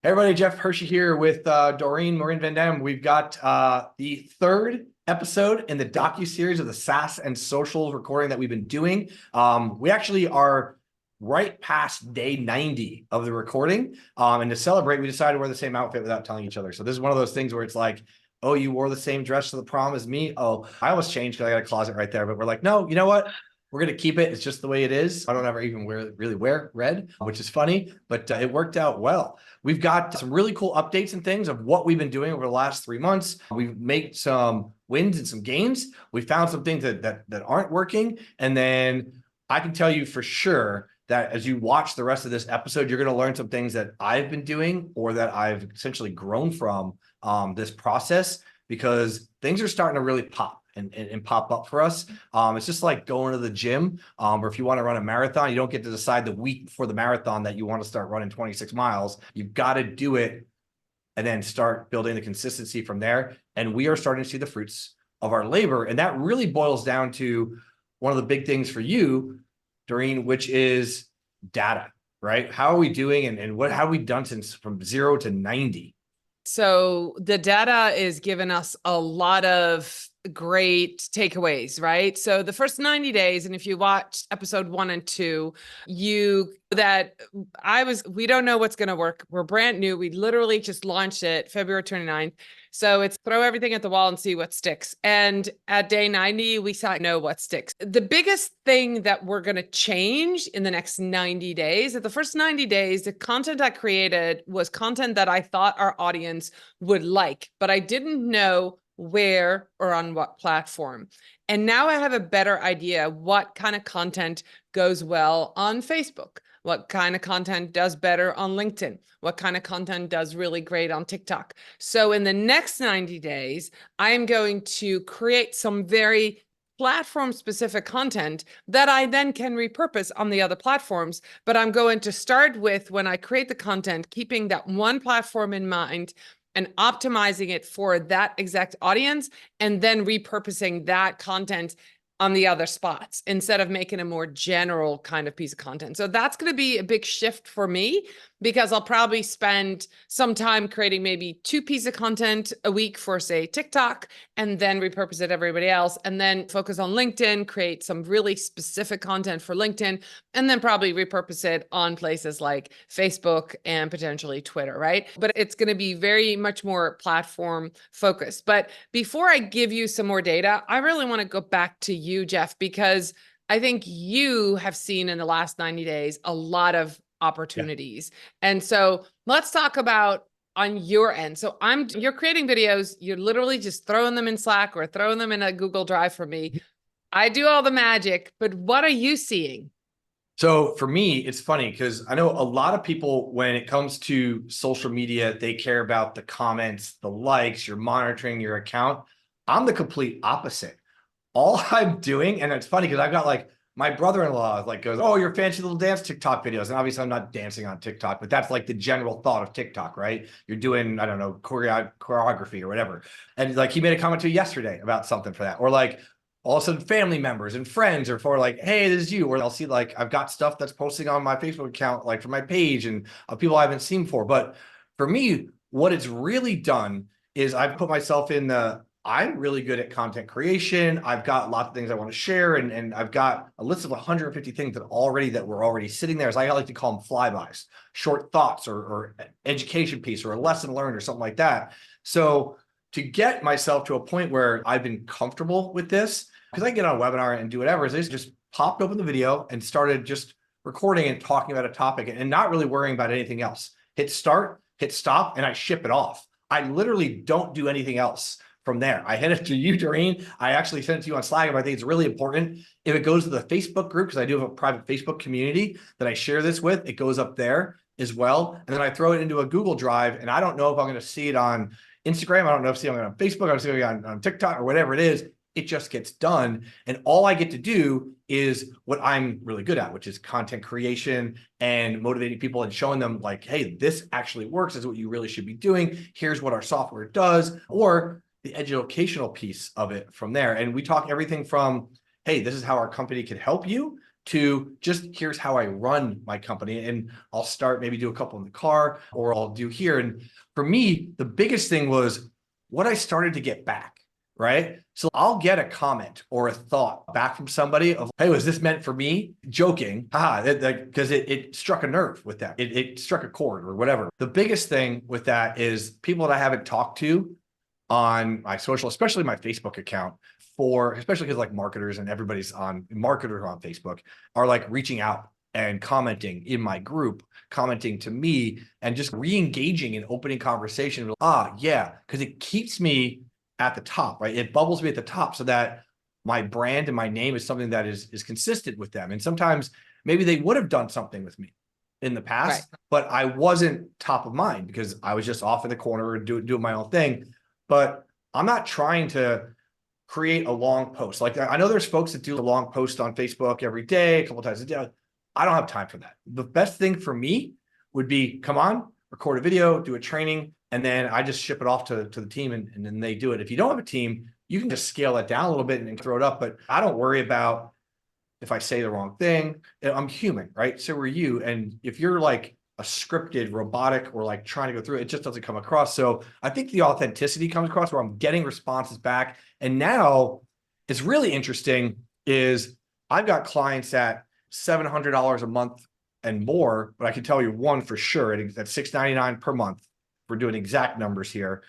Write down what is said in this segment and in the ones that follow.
Hey everybody, Jeff Hershey here with Dorien, Morin-van. We've got the third episode in the docu-series of the Saas and social recording that we've been doing. We actually are right past day 90 of the recording. And to celebrate, we decided to wear the same outfit without telling each other. So this is one of those things where it's like, oh, you wore the same dress to the prom as me? Oh, I almost changed because I got a closet right there. But we're like, no, you know what? We're going to keep it. It's just the way it is. I don't ever even really wear red, which is funny, but it worked out well. We've got some really cool updates and things of what we've been doing over the last 3 months. We've made some wins and some gains. We found some things that aren't working. And then I can tell you for sure that as you watch the rest of this episode, you're going to learn some things that I've been doing or that I've essentially grown from this process, because things are starting to really pop and pop up for us. It's just like going to the gym, or if you want to run a marathon, you don't get to decide the week before the marathon that you want to start running 26 miles. You've got to do it and then start building the consistency from there. And we are starting to see the fruits of our labor. And that really boils down to one of the big things for you, Doreen, which is data, right? How are we doing and what have we done since from 0 to 90? So the data is giving us a lot of great takeaways, right? So the first 90 days, and if you watch episode 1 and 2, we don't know what's going to work. We're brand new. We literally just launched it February 29th. So it's throw everything at the wall and see what sticks. And at day 90, we know what sticks. The biggest thing that we're going to change in the next 90 days, at the first 90 days, the content I created was content that I thought our audience would like, but I didn't know where or on what platform. And now I have a better idea what kind of content goes well on Facebook, what kind of content does better on LinkedIn, what kind of content does really great on TikTok. So in the next 90 days, I am going to create some very platform-specific content that I then can repurpose on the other platforms. But I'm going to start with, when I create the content, keeping that one platform in mind and optimizing it for that exact audience, and then repurposing that content on the other spots instead of making a more general kind of piece of content. So that's going to be a big shift for me, because I'll probably spend some time creating maybe 2 pieces of content a week for, say, TikTok, and then repurpose it to everybody else, and then focus on LinkedIn, create some really specific content for LinkedIn, and then probably repurpose it on places like Facebook and potentially Twitter, right? But it's going to be very much more platform focused. But before I give you some more data, I really want to go back to you, Jeff, because I think you have seen in the last 90 days a lot of opportunities. Yeah. And so let's talk about on your end. So you're creating videos, you're literally just throwing them in Slack or throwing them in a Google Drive for me. I do all the magic, but what are you seeing? So for me, it's funny because I know a lot of people, when it comes to social media, they care about the comments, the likes, you're monitoring your account. I'm the complete opposite. All I'm doing, and it's funny because I've got like my brother-in-law goes, oh, your fancy little dance TikTok videos. And obviously I'm not dancing on TikTok, but that's like the general thought of TikTok, right? You're doing, I don't know, choreography or whatever. And like he made a comment to me yesterday about something for that. Or like all of a sudden family members and friends are for like, hey, this is you. Or I'll see like, I've got stuff that's posting on my Facebook account, like for my page and people I haven't seen for. But for me, what it's really done is I've put myself in I'm really good at content creation. I've got lots of things I want to share, and I've got a list of 150 things that were already sitting there. As I like to call them flybys, short thoughts or education piece or a lesson learned or something like that. So to get myself to a point where I've been comfortable with this, because I can get on a webinar and do whatever, is I just popped open the video and started just recording and talking about a topic and not really worrying about anything else. Hit start, hit stop, and I ship it off. I literally don't do anything else. From there, I hit it to you, Doreen. I actually sent it to you on Slack, but I think it's really important. If it goes to the Facebook group, because I do have a private Facebook community that I share this with, it goes up there as well. And then I throw it into a Google Drive, and I don't know if I'm going to see it on Instagram. I don't know if I'm going to on Facebook. I'm seeing it on TikTok or whatever it is. It just gets done. And all I get to do is what I'm really good at, which is content creation and motivating people and showing them like, hey, this actually works. This is what you really should be doing. Here's what our software does. Or the educational piece of it from there. And we talk everything from, hey, this is how our company can help you, to just here's how I run my company. And I'll start, maybe do a couple in the car, or I'll do here. And for me, the biggest thing was what I started to get back, right? So I'll get a comment or a thought back from somebody of, hey, was this meant for me? Joking, because it struck a nerve with that. It struck a chord or whatever. The biggest thing with that is people that I haven't talked to on my social, especially my Facebook account, especially because like marketers and marketers on Facebook are like reaching out and commenting in my group, commenting to me and just re-engaging in opening conversation. Yeah, because it keeps me at the top, right? It bubbles me at the top so that my brand and my name is something that is consistent with them. And sometimes maybe they would have done something with me in the past, but I wasn't top of mind because I was just off in the corner and doing my own thing. But I'm not trying to create a long post. Like I know there's folks that do a long post on Facebook every day, a couple times a day. I don't have time for that. The best thing for me would be come on, record a video, do a training, and then I just ship it off to the team and then they do it. If you don't have a team, you can just scale it down a little bit and throw it up. But I don't worry about if I say the wrong thing. I'm human, right? So are you. And if you're like a scripted robotic or like trying to go through it, it just doesn't come across. So I think the authenticity comes across where I'm getting responses back. And now it's really interesting is I've got clients at $700 a month and more, but I can tell you one for sure, at $699 per month. We're doing exact numbers here.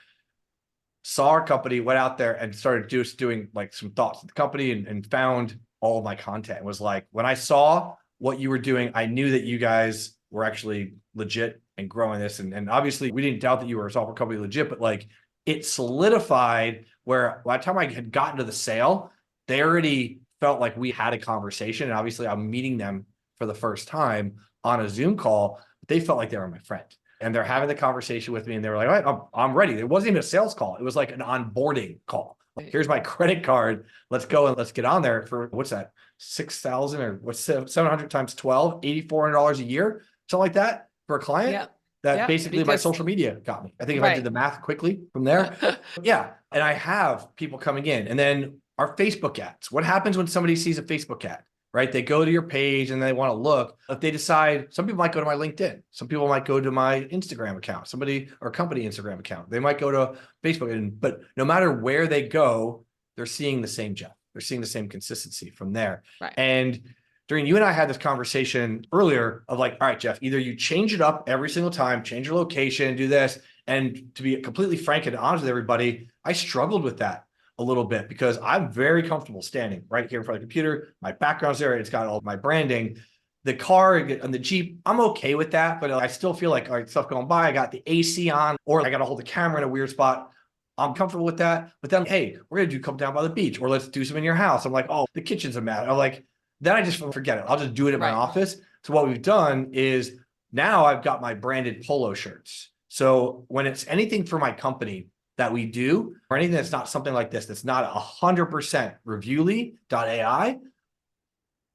Saw our company, went out there and started just doing like some thoughts of the company and found all of my content. It was like, when I saw what you were doing, I knew that you guys were actually legit and growing this. And obviously we didn't doubt that you were a software company legit, but like it solidified where by the time I had gotten to the sale, they already felt like we had a conversation. And obviously I'm meeting them for the first time on a Zoom call, but they felt like they were my friend. And they're having the conversation with me and they were like, all right, I'm ready. It wasn't even a sales call. It was like an onboarding call. Like, here's my credit card. Let's go and let's get on there for what's that? 6,000 or what's 700 times 12, $8,400 a year, something like that for a client. That basically my social media got me. I think if I did the math quickly from there. Yeah. And I have people coming in and then our Facebook ads. What happens when somebody sees a Facebook ad, right? They go to your page and they want to look. If they decide, some people might go to my LinkedIn. Some people might go to my Instagram account, or company Instagram account. They might go to Facebook. But no matter where they go, they're seeing the same Jeff. They're seeing the same consistency from there. Right. And Dorien, you and I had this conversation earlier of like, all right, Jeff, either you change it up every single time, change your location, do this. And to be completely frank and honest with everybody, I struggled with that a little bit because I'm very comfortable standing right here in front of the computer. My background's there. It's got all my branding. The car and the Jeep, I'm okay with that, but I still feel like all right, stuff going by. I got the AC on, or I got to hold the camera in a weird spot. I'm comfortable with that. But then, hey, we're going to come down by the beach, or let's do some in your house. I'm like, oh, the kitchen's a mess. I'm like, then I just forget it. I'll just do it at my office. So what we've done is now I've got my branded polo shirts. So when it's anything for my company that we do, or anything that's not something like this, that's not 100% Reviewly.ai,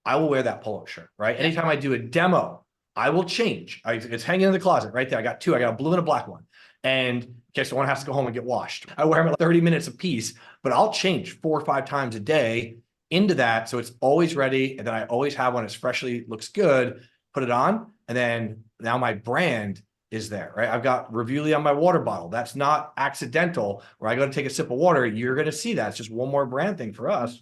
I will wear that polo shirt, right? Anytime I do a demo, I will change. It's hanging in the closet right there. I got two. I got a blue and a black one. And in case one has to go home and get washed, I wear them 30 minutes a piece, but I'll change 4 or 5 times a day into that. So it's always ready. And then I always have one. It's freshly looks good, put it on. And then now my brand is there, right? I've got Reviewly on my water bottle. That's not accidental. Where I go to take a sip of water, you're going to see that. It's just one more brand thing for us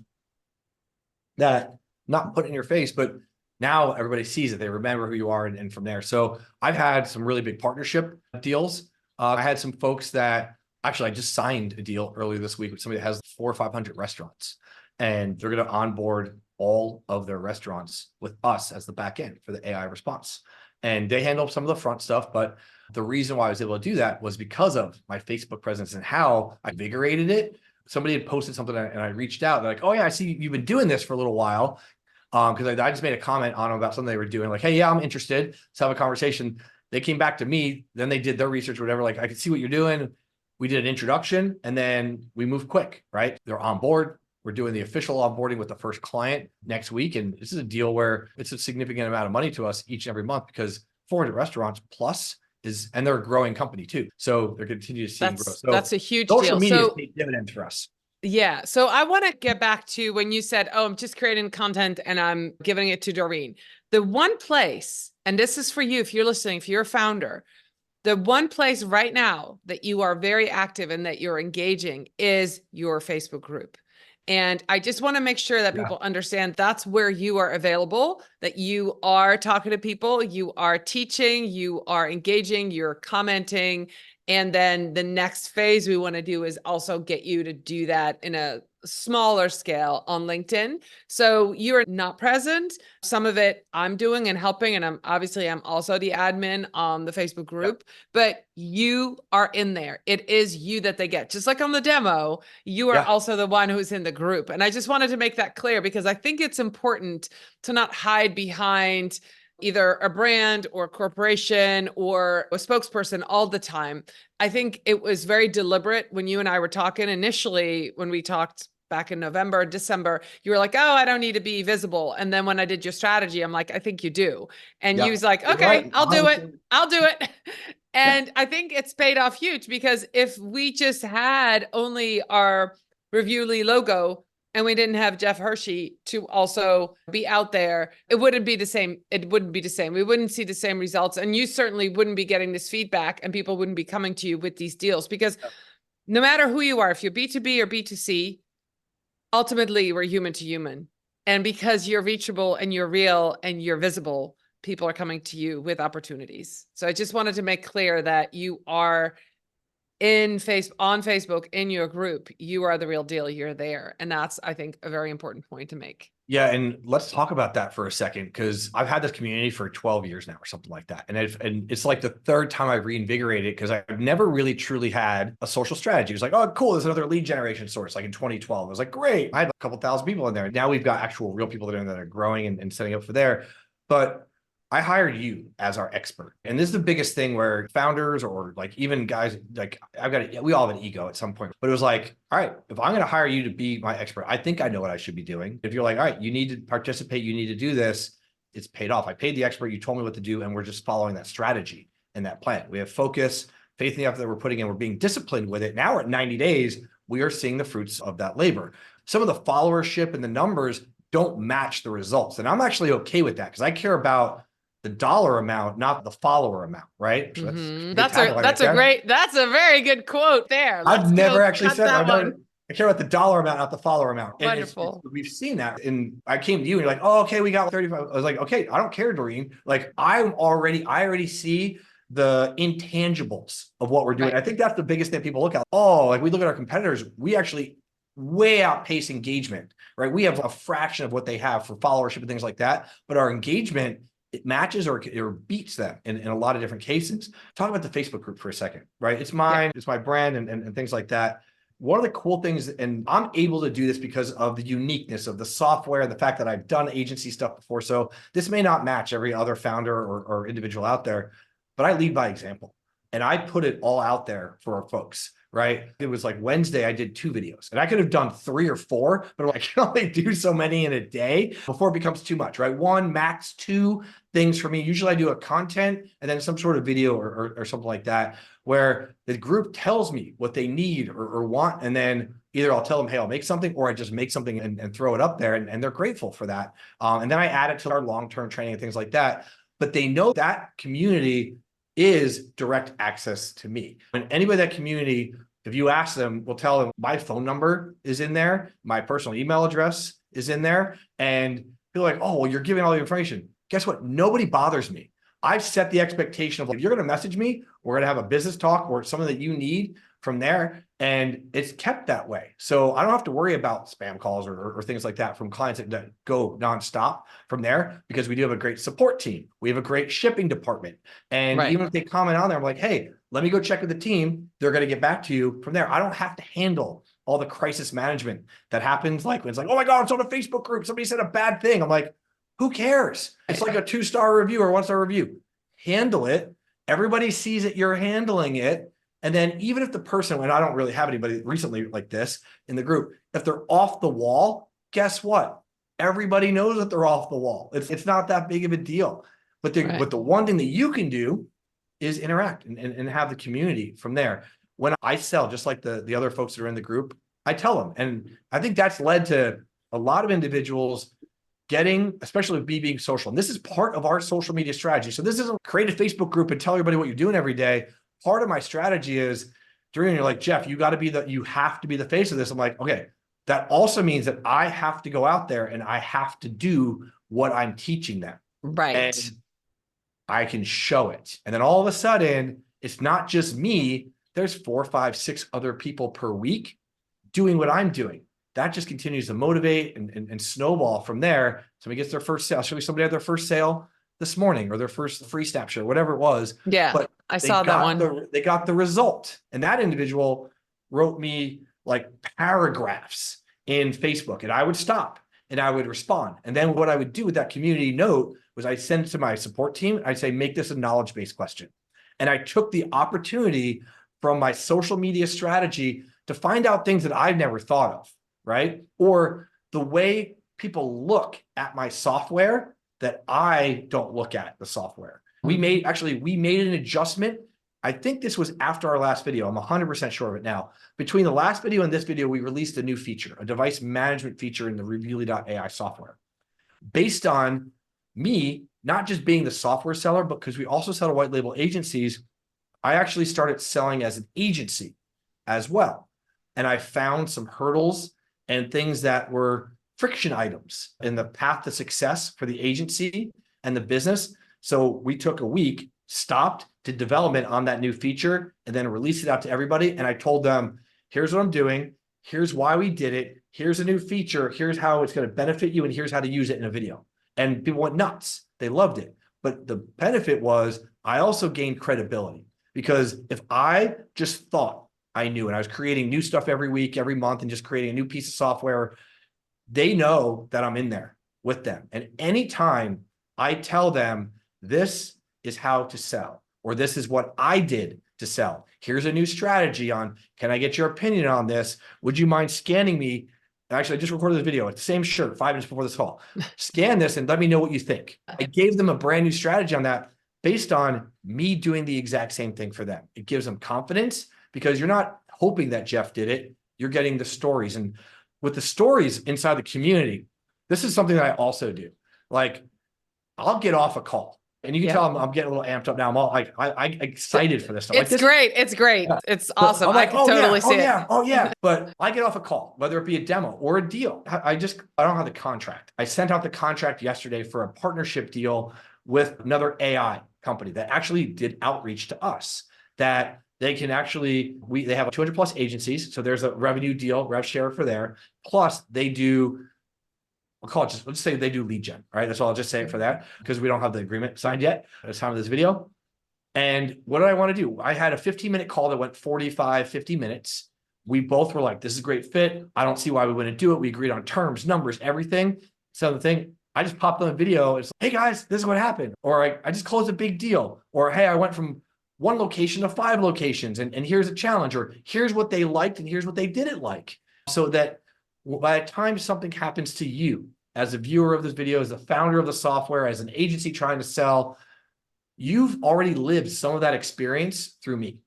that not put in your face, but now everybody sees it. They remember who you are. And from there. So I've had some really big partnership deals. I had some folks that actually, I just signed a deal earlier this week with somebody that has 400 or 500 restaurants, and they're going to onboard all of their restaurants with us as the back end for the AI response. And they handle some of the front stuff. But the reason why I was able to do that was because of my Facebook presence and how I invigorated it. Somebody had posted something and I reached out. They're like, oh yeah, I see you've been doing this for a little while. Because I just made a comment on them about something they were doing. Like, hey, yeah, I'm interested. Let's have a conversation. They came back to me. Then they did their research or whatever. Like, I could see what you're doing. We did an introduction and then we moved quick, right? They're on board. We're doing the official onboarding with the first client next week. And this is a deal where it's a significant amount of money to us each and every month because 400 restaurants plus and they're a growing company too. So they're continuing to see growth. So that's a huge social deal. media is paid dividends for us. Yeah. So I want to get back to when you said, oh, I'm just creating content and I'm giving it to Doreen. The one place, and this is for you if you're listening, if you're a founder, the one place right now that you are very active and that you're engaging is your Facebook group. And I just want to make sure that people understand that's where you are available, that you are talking to people, you are teaching, you are engaging, you're commenting. And then the next phase we want to do is also get you to do that in a smaller scale on LinkedIn. So you're not present. Some of it I'm doing and helping, and I'm also the admin on the Facebook group, but you are in there. It is you that they get. Just like on the demo, you are also the one who's in the group. And I just wanted to make that clear because I think it's important to not hide behind either a brand or a corporation or a spokesperson all the time. I think it was very deliberate when you and I were talking initially, when we talked back in November, December, you were like, oh, I don't need to be visible. And then when I did your strategy, I'm like, I think you do. And you was like, okay, I'll do it. I'll do it. And I think it's paid off huge because if we just had only our Reviewly logo and we didn't have Jeff Hershey to also be out there, it wouldn't be the same. It wouldn't be the same. We wouldn't see the same results. And you certainly wouldn't be getting this feedback and people wouldn't be coming to you with these deals because no matter who you are, if you're B2B or B2C, ultimately we're human to human. And because you're reachable and you're real and you're visible, people are coming to you with opportunities. So I just wanted to make clear that you are on Facebook, in your group, you are the real deal. You're there. And that's, I think, a very important point to make. Yeah, and let's talk about that for a second, because I've had this community for 12 years now or something like that. And it's like the third time I've reinvigorated it because I've never really truly had a social strategy. It was like, oh, cool, there's another lead generation source. Like in 2012, I was like, great. I had a couple thousand people in there. Now we've got actual real people that are growing and setting up for there. But I hired you as our expert. And this is the biggest thing where founders or like even guys, like we all have an ego at some point, but it was like, all right, if I'm going to hire you to be my expert, I think I know what I should be doing. If you're like, all right, you need to participate, you need to do this, it's paid off. I paid the expert, you told me what to do, and we're just following that strategy and that plan. We have focus, faith in the effort that we're putting in, we're being disciplined with it. Now we're at 90 days, we are seeing the fruits of that labor. Some of the followership and the numbers don't match the results. And I'm actually okay with that because I care about the dollar amount, not the follower amount, right? So that's a very good quote there. I've never actually said that one. I care about the dollar amount, not the follower amount. Wonderful. We've seen that. And I came to you and you're like, oh, okay, we got 35. I was like, okay, I don't care, Doreen. Like I already see the intangibles of what we're doing. Right. I think that's the biggest thing people look at. Oh, like we look at our competitors, we actually way outpace engagement, right? We have a fraction of what they have for followership and things like that. But our engagement, it matches or beats them in a lot of different cases. Talk about the Facebook group for a second, right? It's mine, it's my brand and things like that. One of the cool things, and I'm able to do this because of the uniqueness of the software and the fact that I've done agency stuff before. So this may not match every other founder or individual out there, but I lead by example. And I put it all out there for our folks, right? It was like Wednesday, I did 2 videos and I could have done 3 or 4, but I can only do so many in a day before it becomes too much, right? 1, max 2 things for me. Usually I do a content and then some sort of video or something like that, where the group tells me what they need or want. And then either I'll tell them, hey, I'll make something, or I just make something and throw it up there. And they're grateful for that. And then I add it to our long-term training and things like that. But they know that community is direct access to me. When anybody in that community, if you ask them, we'll tell them my phone number is in there, my personal email address is in there, and they're like, oh, well, you're giving all the information. Guess what? Nobody bothers me. I've set the expectation of like, if you're going to message me, we're going to have a business talk or something that you need from there. And it's kept that way. So I don't have to worry about spam calls or things like that from clients that go nonstop from there, because we do have a great support team. We have a great shipping department. And even if they comment on there, I'm like, hey, let me go check with the team. They're going to get back to you from there. I don't have to handle all the crisis management that happens. Like when it's like, oh my God, it's on a Facebook group, somebody said a bad thing. I'm like, who cares? It's like a 2-star review or 1-star review. Handle it. Everybody sees that you're handling it. And then even if the person, and I don't really have anybody recently like this in the group, if they're off the wall, guess what? Everybody knows that they're off the wall. It's not that big of a deal. But the one thing that you can do is interact and have the community from there. When I sell, just like the other folks that are in the group, I tell them. And I think that's led to a lot of individuals getting, especially with me being social. And this is part of our social media strategy. So this isn't create a Facebook group and tell everybody what you're doing every day. Part of my strategy is, Dorien, you're like, Jeff, you have to be the face of this. I'm like, okay, that also means that I have to go out there and I have to do what I'm teaching them. Right. And I can show it. And then all of a sudden, it's not just me. There's 4, 5, 6 other people per week doing what I'm doing. That just continues to motivate and snowball from there. Somebody gets their first sale. I'll show you somebody had their first sale this morning or their first free snapshot, whatever it was. Yeah, but I saw that one. They got the result. And that individual wrote me like paragraphs in Facebook, and I would stop and I would respond. And then what I would do with that community note was I'd send it to my support team. I'd say, make this a knowledge-based question. And I took the opportunity from my social media strategy to find out things that I've never thought of, right? Or the way people look at my software that I don't look at the software. We made an adjustment. I think this was after our last video. I'm 100% sure of it now. Between the last video and this video, we released a new feature, a device management feature in the Reviewly.ai software. Based on me, not just being the software seller, but because we also sell to white label agencies, I actually started selling as an agency as well. And I found some hurdles and things that were friction items in the path to success for the agency and the business. So we took a week, stopped, did development on that new feature, and then released it out to everybody. And I told them, here's what I'm doing. Here's why we did it. Here's a new feature. Here's how it's going to benefit you. And here's how to use it in a video. And people went nuts. They loved it. But the benefit was I also gained credibility, because if I just thought I knew, and I was creating new stuff every week, every month, and just creating a new piece of software, they know that I'm in there with them. And anytime I tell them, this is how to sell, or this is what I did to sell. Here's a new strategy on, can I get your opinion on this? Would you mind scanning me? Actually, I just recorded this video. It's the same shirt 5 minutes before this call. Scan this and let me know what you think. I gave them a brand new strategy on that based on me doing the exact same thing for them. It gives them confidence, because you're not hoping that Jeff did it. You're getting the stories. And with the stories inside the community, this is something that I also do. Like, I'll get off a call. And you can tell I'm getting a little amped up now. I'm all like, I'm excited for this stuff. It's great. It's great. Yeah. It's awesome. Like, I can totally see it. Oh yeah. But I get off a call, whether it be a demo or a deal. I don't have the contract. I sent out the contract yesterday for a partnership deal with another AI company that actually did outreach to us, that they can actually, they have 200 plus agencies. So there's a revenue deal, rev share for there. Plus they do, let's say they do lead gen. All right. That's all I'll just say it for that, because we don't have the agreement signed yet at the time of this video. And what did I want to do? I had a 15-minute call that went 45, 50 minutes. We both were like, this is a great fit. I don't see why we wouldn't do it. We agreed on terms, numbers, everything. So the thing, I just popped on a video. It's like, hey guys, this is what happened. Or I just closed a big deal. Or, hey, I went from 1 location to 5 locations, and here's a challenge, or here's what they liked and here's what they didn't like. So that by the time something happens to you, as a viewer of this video, as the founder of the software, as an agency trying to sell, you've already lived some of that experience through me,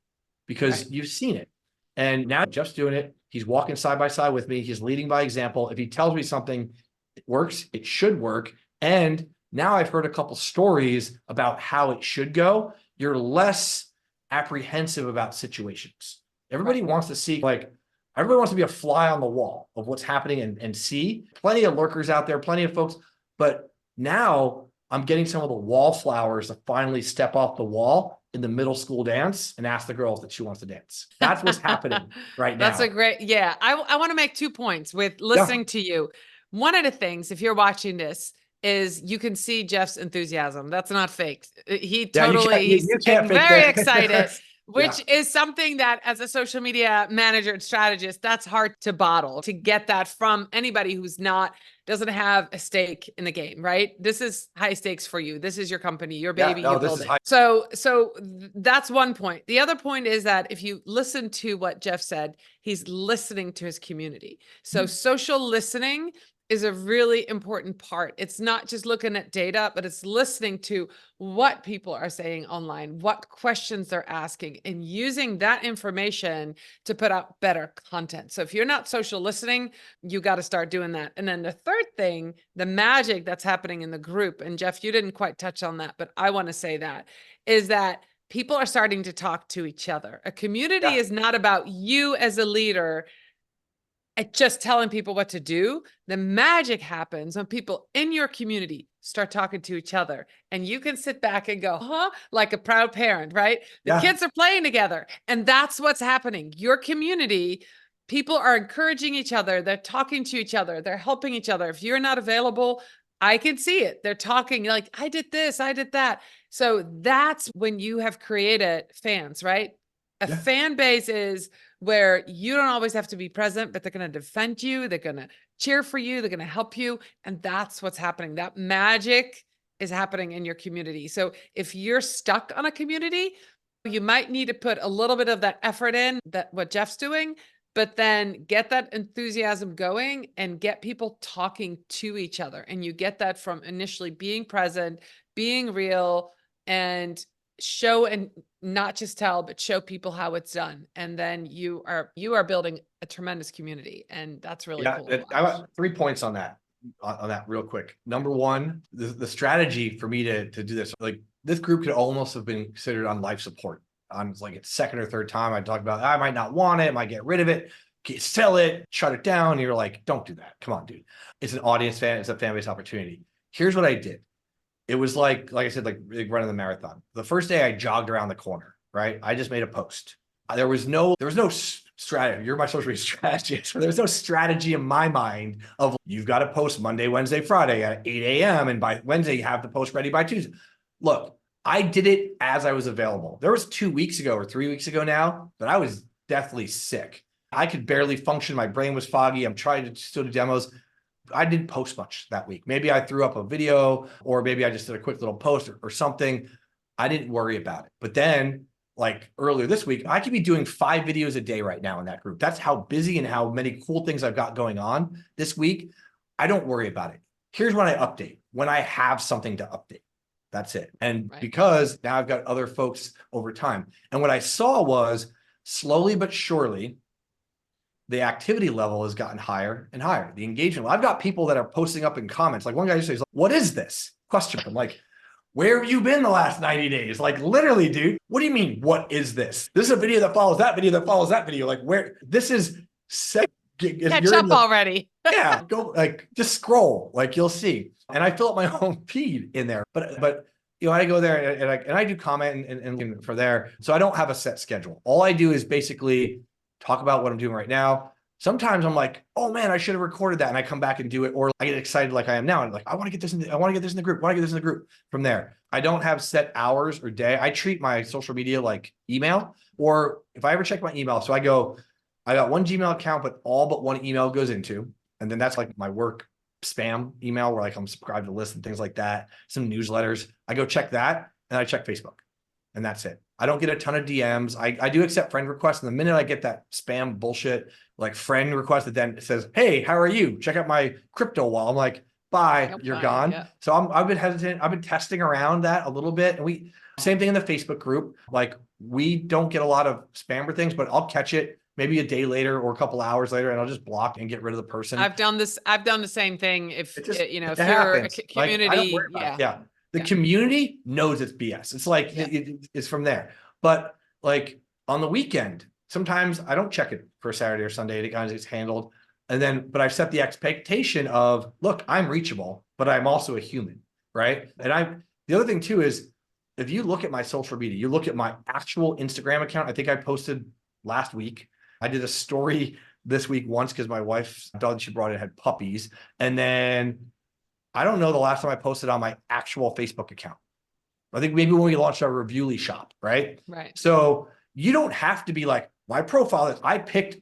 because you've seen it. And now Jeff's doing it. He's walking side by side with me. He's leading by example. If he tells me something works, it should work. And now I've heard a couple stories about how it should go. You're less apprehensive about situations. Everybody wants to see, everybody wants to be a fly on the wall of what's happening and see. Plenty of lurkers out there, plenty of folks. But now I'm getting some of the wallflowers to finally step off the wall in the middle school dance and ask the girls that she wants to dance. That's what's happening right now. That's a great, I want to make 2 points with listening to you. One of the things, if you're watching this, is you can see Jeff's enthusiasm. That's not fake. He totally, he's very excited. Which is something that, as a social media manager and strategist, that's hard to bottle, to get that from anybody who's doesn't have a stake in the game, right? This is high stakes for you. This is your company, your baby, you build it. So that's one point. The other point is that if you listen to what Jeff said, he's listening to his community. So social listening is a really important part. It's not just looking at data, but it's listening to what people are saying online, what questions they're asking, and using that information to put out better content. So if you're not social listening, you got to start doing that. And then the third thing, the magic that's happening in the group, and Jeff, you didn't quite touch on that, but I want to say that, is that people are starting to talk to each other. A community is not about you as a leader at just telling people what to do. The magic happens when people in your community start talking to each other, and you can sit back and go, huh? Like a proud parent, right? The kids are playing together, and that's what's happening. Your community, people are encouraging each other. They're talking to each other. They're helping each other. If you're not available, I can see it. They're talking like, I did this, I did that. So that's when you have created fans, right? A fan base is where you don't always have to be present, but they're going to defend you. They're going to cheer for you. They're going to help you. And that's what's happening. That magic is happening in your community. So if you're stuck on a community, you might need to put a little bit of that effort in, that what Jeff's doing, but then get that enthusiasm going and get people talking to each other. And you get that from initially being present, being real, and show, and not just tell, but show people how it's done. And then you are building a tremendous community. And that's really cool. I got 3 points on that real quick. Number one, the strategy for me to do this, like this group could almost have been considered on life support. On like its second or third time, I talked about, I might not want it, might get rid of it, sell it, shut it down. And you're like, don't do that. Come on, dude. It's an audience fan. It's a fan base opportunity. Here's what I did. It was like I said, like running the marathon. The first day I jogged around the corner, right? I just made a post. There was no strategy. You're my social media strategist. There was no strategy in my mind of you've got to post Monday, Wednesday, Friday at 8 a.m. And by Wednesday, you have the post ready by Tuesday. Look, I did it as I was available. There was 2 weeks ago or 3 weeks ago now that I was deathly sick. I could barely function. My brain was foggy. I'm trying to still do demos. I didn't post much that week. Maybe I threw up a video, or maybe I just did a quick little post or something. I didn't worry about it. But then like earlier this week, I could be doing 5 videos a day right now in that group. That's how busy and how many cool things I've got going on this week. I don't worry about it. Here's when I update, when I have something to update. That's it. And because now I've got other folks over time. And what I saw was slowly but surely, the activity level has gotten higher and higher. The engagement. I've got people that are posting up in comments. Like one guy just says, what is this? Question. I'm like, where have you been the last 90 days? Like literally, dude, what do you mean? What is this? This is a video that follows that video that follows that video. Like where this is catch up already. Yeah. Go like just scroll, like you'll see. And I fill up my own feed in there, but you know, I go there and I do comment and for there. So I don't have a set schedule. All I do is basically talk about what I'm doing right now. Sometimes I'm like, oh man, I should have recorded that. And I come back and do it. Or I get excited like I am now. And like, I want to get this in the group. I want to get this in the group from there. I don't have set hours or day. I treat my social media like email, or if I ever check my email. So I got one Gmail account, but all but one email goes into, and then that's like my work spam email where like I'm subscribed to lists and things like that. Some newsletters. I go check that and I check Facebook, and that's it. I don't get a ton of DMs. I do accept friend requests. And the minute I get that spam bullshit, like friend request that then says, hey, how are you? Check out my crypto wall. I'm like, bye, you're gone. Yeah. So I've been hesitant. I've been testing around that a little bit. And same thing in the Facebook group. Like we don't get a lot of spam or things, but I'll catch it maybe a day later or a couple hours later, and I'll just block and get rid of the person. I've done the same thing. If you're a community, like, the community knows it's BS. It's like, it's from there. But like on the weekend, sometimes I don't check it for Saturday or Sunday. It kind of gets handled. But I've set the expectation of, look, I'm reachable, but I'm also a human, right? And the other thing too is, if you look at my social media, you look at my actual Instagram account. I think I posted last week. I did a story this week once because my wife's dog she brought in had puppies. And then I don't know the last time I posted on my actual Facebook account. I think maybe when we launched our Reviewly shop, right? Right. So you don't have to be like, my profile is, I picked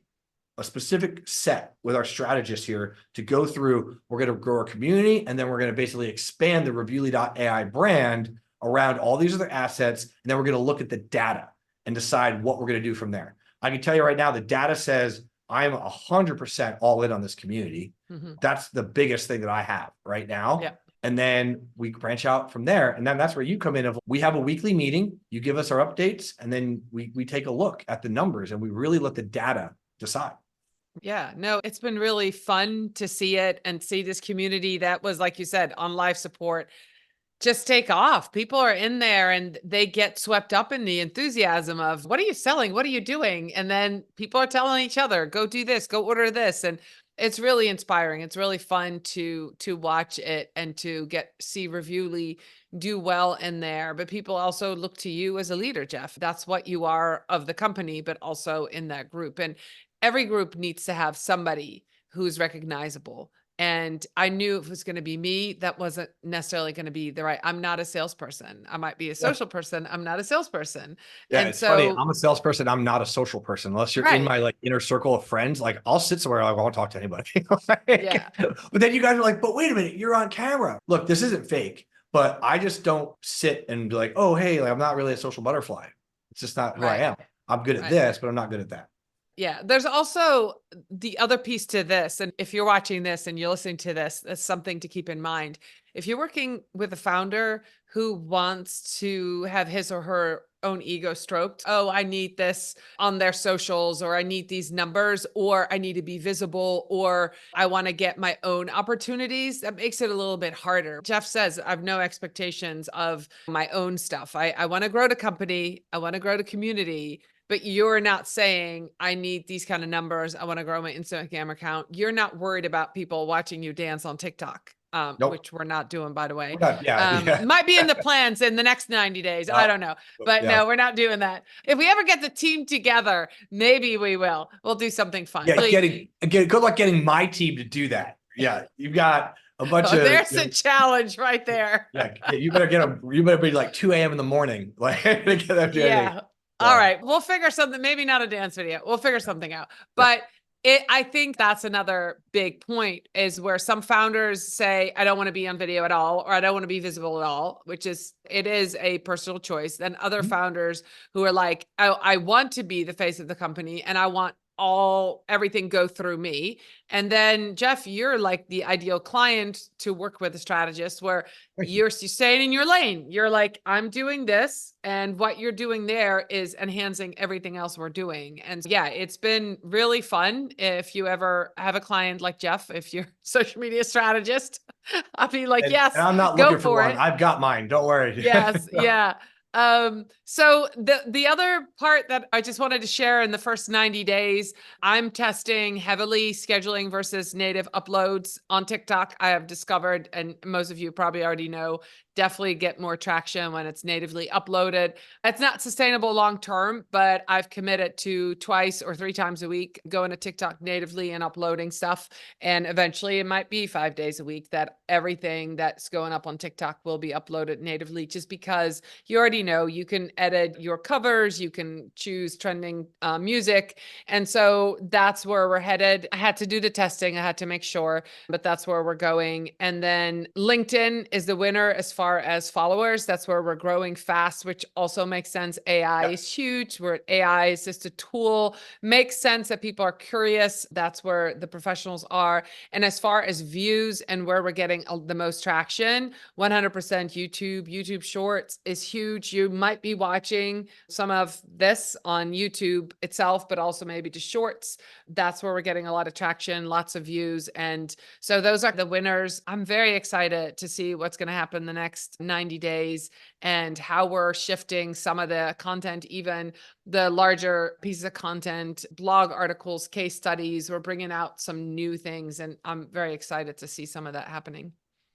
a specific set with our strategist here to go through. We're going to grow our community, and then we're going to basically expand the Reviewly.ai brand around all these other assets. And then we're going to look at the data and decide what we're going to do from there. I can tell you right now, the data says I'm 100% all in on this community. That's the biggest thing that I have right now. Yeah. And then we branch out from there. And then that's where you come in. Of we have a weekly meeting, you give us our updates, and then we take a look at the numbers and we really let the data decide. Yeah, no, it's been really fun to see it and see this community that was, like you said, on live support just take off. People are in there and they get swept up in the enthusiasm of what are you selling? What are you doing? And then people are telling each other, go do this, go order this. And it's really inspiring. It's really fun to watch it and to see Reviewly do well in there. But people also look to you as a leader, Jeff. That's what you are of the company, but also in that group. And every group needs to have somebody who's recognizable. And I knew if it was going to be me, that wasn't necessarily going to be the right. I'm not a salesperson. I might be a social person. I'm not a salesperson. Yeah, and it's so, funny. I'm a salesperson. I'm not a social person. Unless you're in my like inner circle of friends, like I'll sit somewhere like I won't talk to anybody. Yeah. But then you guys are like, but wait a minute, you're on camera. Look, this isn't fake. But I just don't sit and be like, oh, hey, like, I'm not really a social butterfly. It's just not who I am. I'm good at this, but I'm not good at that. Yeah, there's also the other piece to this. And if you're watching this and you're listening to this, that's something to keep in mind. If you're working with a founder who wants to have his or her own ego stroked, oh, I need this on their socials, or I need these numbers, or I need to be visible, or I want to get my own opportunities, that makes it a little bit harder. Jeff says, I have no expectations of my own stuff. I want to grow the company. I want to grow the community. But you're not saying, I need these kind of numbers. I want to grow my Instagram account. You're not worried about people watching you dance on TikTok, Nope. which we're not doing, by the way. Yeah. Might be in the plans in the next 90 days. I don't know. But no, we're not doing that. If we ever get the team together, maybe we will. We'll do something fun. Yeah, good luck getting my team to do that. Yeah, you've got a bunch of. There's a challenge right there. Yeah, you better be like 2 a.m. in the morning. Like, to get them to anything. All right. We'll figure something, maybe not a dance video. We'll figure something out. But I think that's another big point, is where some founders say, I don't want to be on video at all, or I don't want to be visible at all, it is a personal choice. Then other founders who are like, I want to be the face of the company and I want everything go through me. And then Jeff, you're like the ideal client to work with a strategist, where you're staying in your lane. You're like, I'm doing this, and what you're doing there is enhancing everything else we're doing. And yeah, it's been really fun. If you ever have a client like Jeff, if you're a social media strategist, I'll be like, yes, and I'm not looking for one. I've got mine. Don't worry. Yes. Yeah. So the other part that I just wanted to share, in the first 90 days, I'm testing heavily scheduling versus native uploads on TikTok. I have discovered, and most of you probably already know, definitely get more traction when it's natively uploaded. It's not sustainable long-term, but I've committed to 2 or 3 times a week going to TikTok natively and uploading stuff. And eventually it might be 5 days a week that everything that's going up on TikTok will be uploaded natively, just because you already know you can edit your covers, you can choose trending music. And so that's where we're headed. I had to do the testing. I had to make sure, but that's where we're going. And then LinkedIn is the winner as far as followers. That's where we're growing fast, which also makes sense. AI is huge. AI is just a tool. Makes sense that people are curious. That's where the professionals are. And as far as views and where we're getting the most traction, 100% YouTube. YouTube Shorts is huge. You might be watching some of this on YouTube itself, but also maybe to Shorts. That's where we're getting a lot of traction, lots of views. And so those are the winners. I'm very excited to see what's going to happen the next 90 days and how we're shifting some of the content, even the larger pieces of content, blog articles, case studies. We're bringing out some new things, and I'm very excited to see some of that happening.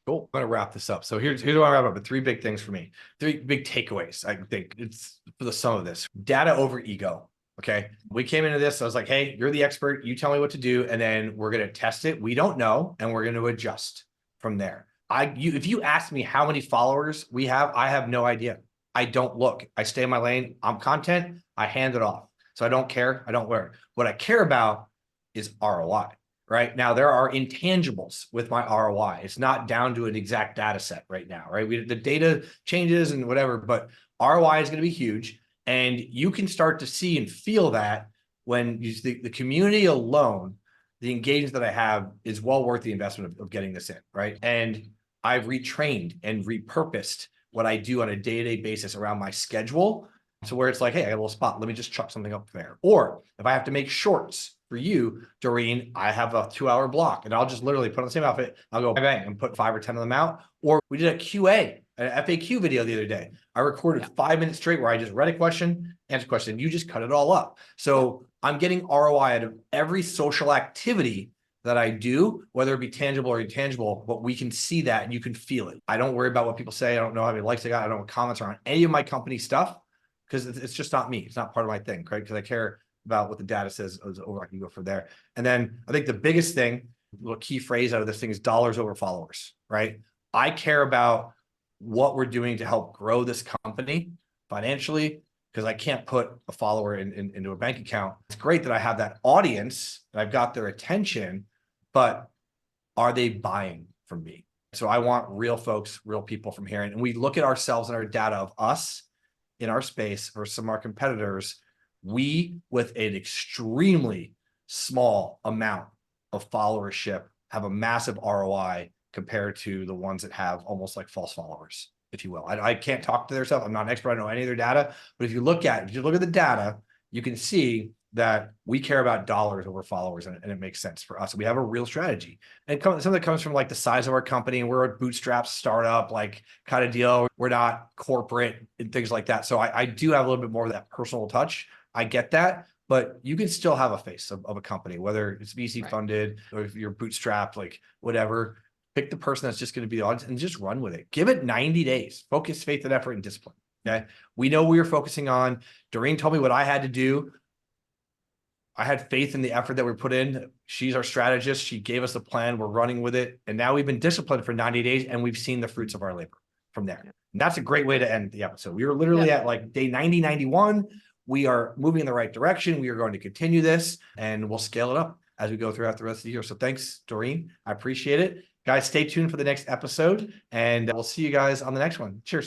Cool. I'm going to wrap this up. So here's what I wrap up with. 3 big things for me. 3 big takeaways. I think it's for the sum of this: data over ego. Okay. We came into this. I was like, hey, you're the expert. You tell me what to do. And then we're going to test it. We don't know. And we're going to adjust from there. If you ask me how many followers we have, I have no idea. I don't look. I stay in my lane. I'm content. I hand it off. So I don't care. I don't worry. What I care about is ROI. Right now, there are intangibles with my ROI. It's not down to an exact data set right now, right? The data changes and whatever, but ROI is going to be huge. And you can start to see and feel that when the community alone the engagement that I have is well worth the investment of getting this in, right? And I've retrained and repurposed what I do on a day-to-day basis around my schedule. So where it's like, hey, I got a little spot. Let me just chuck something up there. Or if I have to make shorts for you, Doreen, I have a 2-hour block and I'll just literally put on the same outfit. I'll go bang and put 5 or 10 of them out. Or we did a QA, an FAQ video the other day. I recorded 5 minutes straight where I just read a question, answered a question. You just cut it all up. So I'm getting ROI out of every social activity that I do, whether it be tangible or intangible, but we can see that and you can feel it. I don't worry about what people say. I don't know how many likes I got. I don't know what comments are on any of my company stuff because it's just not me. It's not part of my thing, right? Because I care about what the data says over. I can go from there. And then I think the biggest thing, little key phrase out of this thing is dollars over followers, right? I care about what we're doing to help grow this company financially, because I can't put a follower into a bank account. It's great that I have that audience and I've got their attention, but are they buying from me? So I want real folks, real people from here. And we look at ourselves and our data of us in our space versus some of our competitors. We, with an extremely small amount of followership, have a massive ROI compared to the ones that have almost like false followers, if you will. I can't talk to their stuff. I'm not an expert. I don't know any of their data, but if you look at the data, you can see that we care about dollars over followers, and it makes sense for us. We have a real strategy, and some of that comes from like the size of our company, and we're a bootstrap startup, like kind of deal. We're not corporate and things like that. So I do have a little bit more of that personal touch. I get that, but you can still have a face of a company, whether it's VC funded or if you're bootstrapped, like whatever. Pick the person that's just going to be the audience and just run with it. Give it 90 days. Focus, faith, and effort, and discipline. Okay. We know we were focusing on. Doreen told me what I had to do. I had faith in the effort that we put in. She's our strategist. She gave us a plan. We're running with it. And now we've been disciplined for 90 days and we've seen the fruits of our labor from there. And that's a great way to end the episode. We were literally at like day 90, 91. We are moving in the right direction. We are going to continue this and we'll scale it up as we go throughout the rest of the year. So thanks, Doreen. I appreciate it. Guys, stay tuned for the next episode and we'll see you guys on the next one. Cheers.